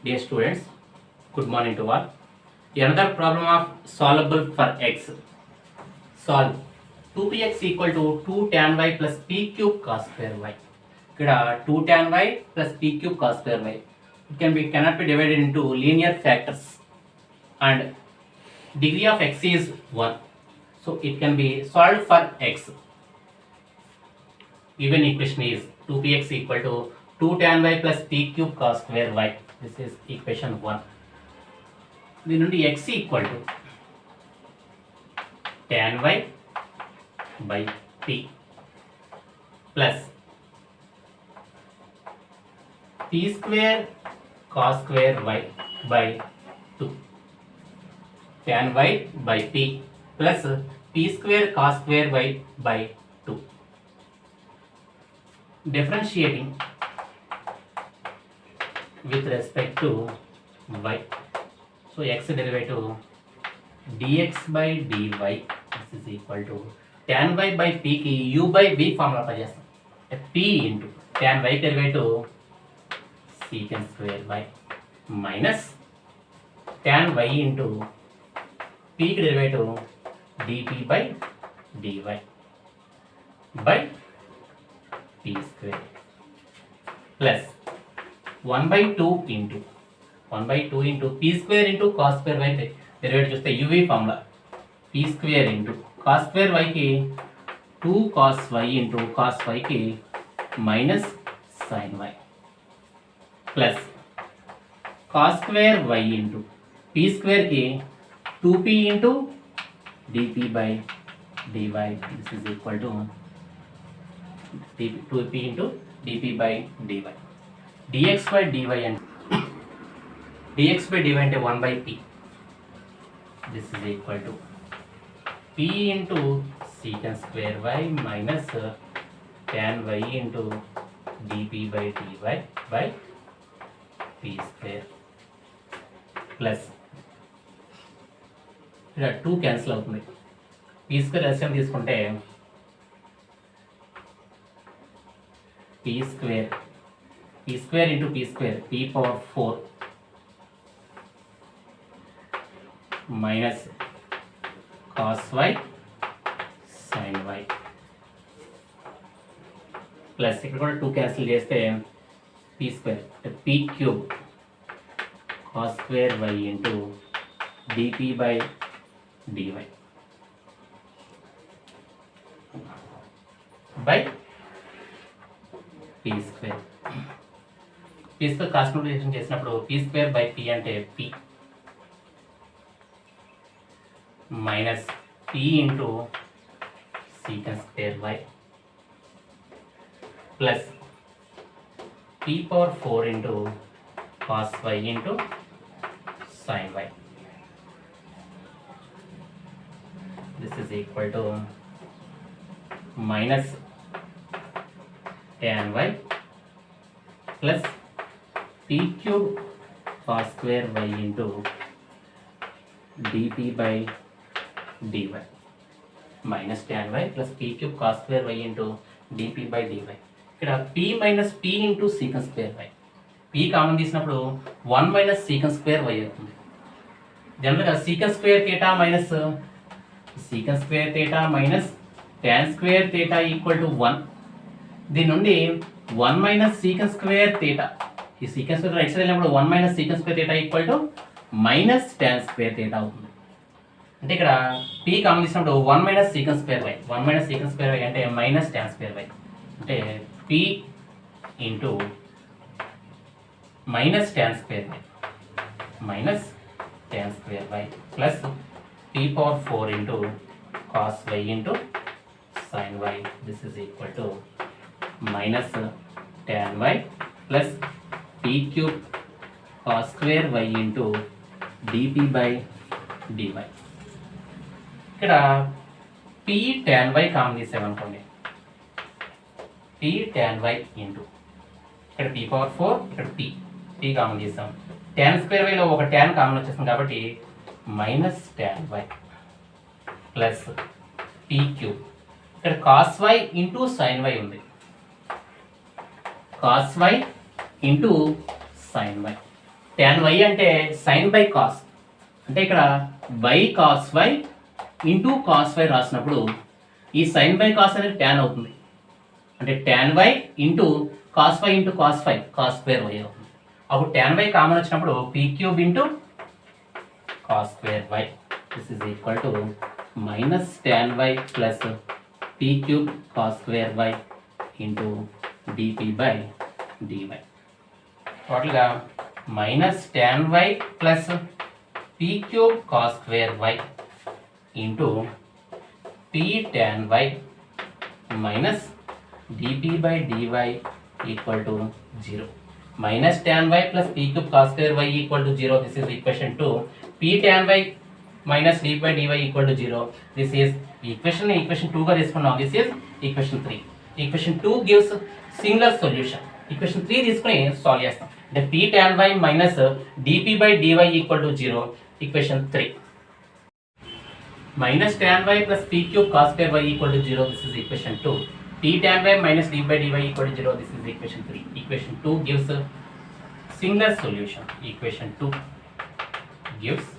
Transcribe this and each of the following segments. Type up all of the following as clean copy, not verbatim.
Dear students, good morning to all. Another problem of solvable for x. Solve 2px equal to 2 tan y plus p cube cos square y. ఇక్కడ 2 tan y plus p cube cos square y. It cannot be divided into linear factors and degree of x is 1. So it can be solved for x. Given equation is 2px equal to 2 tan y plus p cube cos square y. This is equation 1. దీని నుండి x equal to tan y by p plus p square cos square y by 2 tan y by p plus p square cos square y by 2. Differentiating with respect to y. So x derivative dx by dy this is equal to tan y by p की u by v formula apply చేస్తాం. p into tan y derivative secant square y minus tan y into p की derivative dp by dy by p square plus 1 by 2 into 1 by 2 into p square into cos square y derivative చూస్తే uv formula p square into cos square y కి 2 cos y into cos y కి minus sin y plus cos square y into p square కి 2p into dp by dy this is equal to 2p into dp by dy dx by dy and dx by dy అంటే 1 by p this is equal to p into secant square y minus tan y into dp by dy by p square plus ఇక్కడ 2 cancel అవుతుంది. p square LCM తీసుకుంటే p square into p square p power 4 minus cos y sin y plus ఇక్కడ కూడా 2 cancel చేస్తే p square p cube cos square y into dp by dy by p square cost multiplication చేసినప్పుడు p square by p అంటే p minus p into secant square y plus p power 4 into cos y into sin y this is equal to minus tan y plus p cube cos square y into dp by dy minus tan y plus p cube cos square y into dp by dy ఇక్కడ p minus p into secant square y p common తీసినప్పుడు 1 minus secant square y అవుతుంది. జనరల్గా secant square theta minus tan square theta equal to 1. దీని నుండి 1 minus secant square theta ఈ secant square right side వెళ్ళినప్పుడు 1 minus secant square theta equal to minus tan square theta అవుతుంది. అంటే ఇక్కడ p common తీసినప్పుడు 1 minus secant square y 1 minus secant square y అంటే minus tan square y అంటే p into minus tan square y minus tan square y plus p power 4 into cos y into sin y this is equal to minus tan y plus p cube cos square y into dp by dy ఇక్కడ p tan y common తీసామనుకోండి p tan y into ఇక్కడ p power 4 ఇక్కడ p common తీసాం tan square y లో ఒక tan common వచ్చేస్తుంది కాబట్టి minus tan y plus p cube ఇక్కడ cos y into sin y ఉంది cos y into sin y tan y అంటే sin బై కాస్, అంటే ఇక్కడ y cos y into cos y రాసినప్పుడు ఈ sin బై కాస్ అనేది tan అవుతుంది, అంటే tan y into cos y into cos y cos square y అవుతుంది. అప్పుడు tan y కామన్ వచ్చినప్పుడు p cube into cos square y this is equal to minus tan y plus p cube cos square y into dp by dy. టోటల్గా minus tan y plus p cube cos square y into p tan y minus dp by dy equal to 0. Minus tan y plus p cube cos square y equal to 0. This is equation 2. p tan y minus dp by dy equal to 0. This is equation 2 గా తీసుకున్నాం. This is equation 3. Equation 2 gives singular solution. Equation 3 తీసుకుని solve చేస్తాం. అంటే p tan y minus dp by dy equal to 0. Equation 3 minus tan y plus p cube cos square y equal to 0. This is equation 2. p tan y minus dp by dy equal to 0. This is equation 3. Equation 2 gives singular solution. Equation 2 gives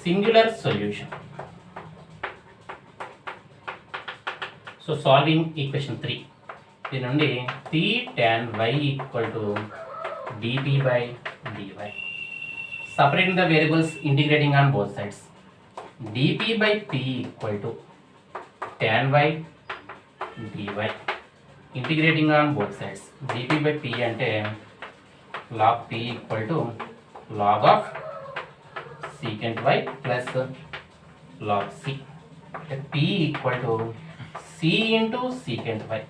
singular solution. So solving equation 3, దీని నుండి p tan y equal to dp by dy. Separating the variables, integrating on both sides. dp by p equal to tan y dy. Integrating on both sides. dp by p అంటే log p equal to log of secant y plus log c. p equal to c into secant y.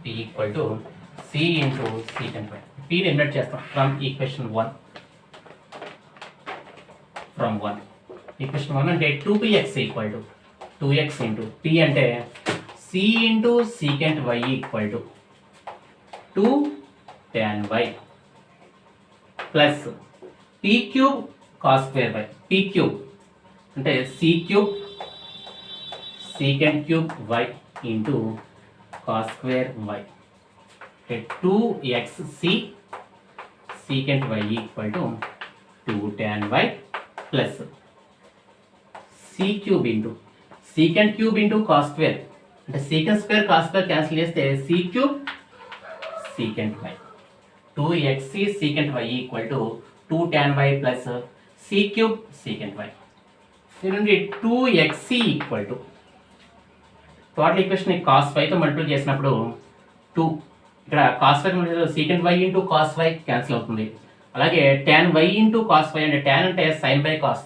p equal to c into secant y. p ని invert చేస్తాం from equation 1. From 1 equation 1 అంటే 2px equal to 2x into p అంటే c into secant y equal to 2 tan y plus p cube cos square y. p cube అంటే c cube secant cube y into cos square y. 2xc secant y equal to 2 tan y plus c cube into secant cube into cos square, అంటే secant square cos square cancel చేస్తే c cube secant y. 2xc secant y equal to 2 tan y plus c cube secant y. దీని నుండి 2xc equal to total equation cos y తో multiply చేసినప్పుడు 2, ఇక్కడ cos y secant y into cos y cancel అవుతుంది. అలాగే tan y into cos y అంటే tan అంటే sine by cos,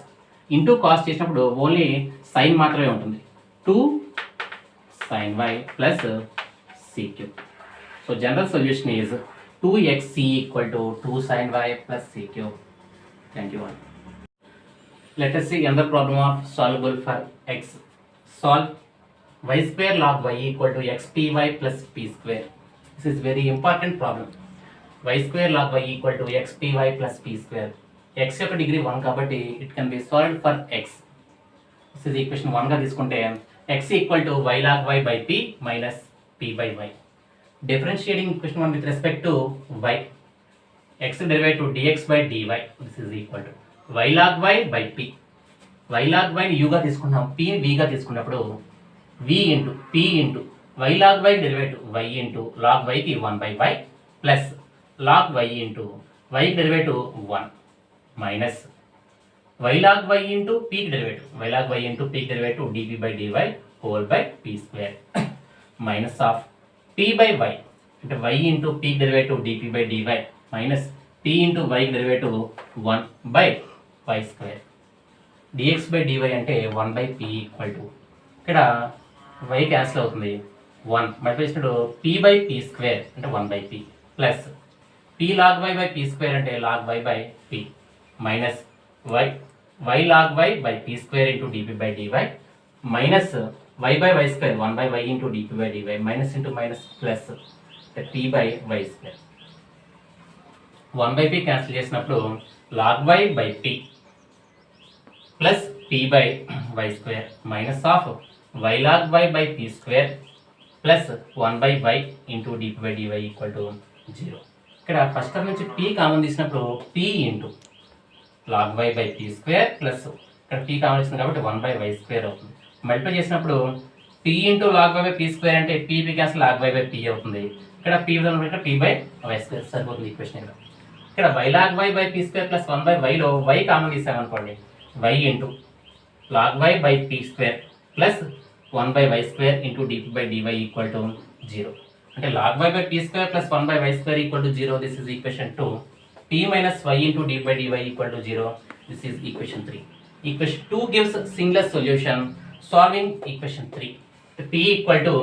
into cos చేసినప్పుడు ఓన్లీ సైన్ మాత్రమే ఉంటుంది. 2 sin y plus c cube. So general solution is 2xc equal to 2 sin y plus c cube. Thank you. Let us see another problem of soluble for x. Solve y square log y equal to xpy plus p square. This is very important problem. Y square log y equal to xpy plus p square. x యొక్క degree 1 కాబట్టి it can be solved for x. This is equation 1 గా తీసుకుంటే x equal to y log y by p minus p by y. Differentiating equation 1 with respect to y. x derivative dx by dy. This is equal to y log y by p. y log y ని u గా తీసుకున్నాం, p ని v గా తీసుకున్నప్పుడు v into p into y log y derivative y into log y కి 1 by y plus log y into y derivative 1 minus y log y into p derivative y log y into p derivative dp by dy whole by p square minus of p by y అంటే y into p derivative dp by dy minus p into y derivative 1 by y square. dx by dy అంటే 1 by p equal to ఇక్కడ y cancel అవుతుంది, 1 multiply చేసినప్పుడు p by p square అంటే 1 by p plus p log y by p square అంటే log y by p minus y log y by p square into dp by dy minus y by y square 1 by y into dp by dy minus into minus plus p by y square. 1 by p cancel చేసినప్పుడు log y by p plus p by y square minus of y log y by p square plus 1 by y into dp by dy equal to 0. ఇక్కడ first term నుంచి p common తీసినప్పుడు p into log y by p square plus ఇక్కడ p common వచ్చింది కాబట్టి 1/y square అవుతుంది. Multiply చేసినప్పుడు p into log y by p square అంటే p cancel log y బై p అవుతుంది. ఇక్కడ p ఇక్కడ p బై y స్క్వేర్ సరిపోతుంది ఈక్వేషన్. ఇక్కడ y log y by p square plus 1/y లో y కామన్ తీసామనుకోండి, y into log y by p square plus 1/y square into dp by dy equal to 0. అంటే log y by p square plus 1/y square equal to 0. This is equation 2. p minus y into d by dy equal to 0. This is equation 3. Equation 2 gives singular solution. Solving equation 3. P equal to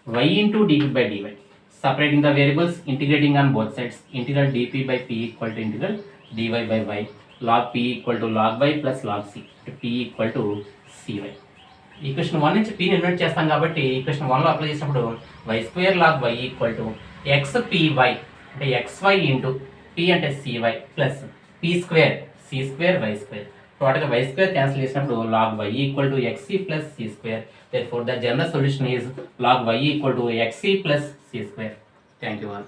y into dp by dy. Separating the variables, integrating on both sides. Integral dp by p equal to integral dy by y. Log p equal to log y plus log c. P equal to cy. Equation 1 నుంచి p ని invert చేస్తాం కాబట్టి equation 1 లో apply చేసినప్పుడు y square log y equal to xpy అంటే xy into p అంటే cy plus p square c square y square. టోటల్గా y square cancel చేసినప్పుడు log y equal to xc plus c square. Therefore the general solution is log y equal to xc plus c square. Thank you all.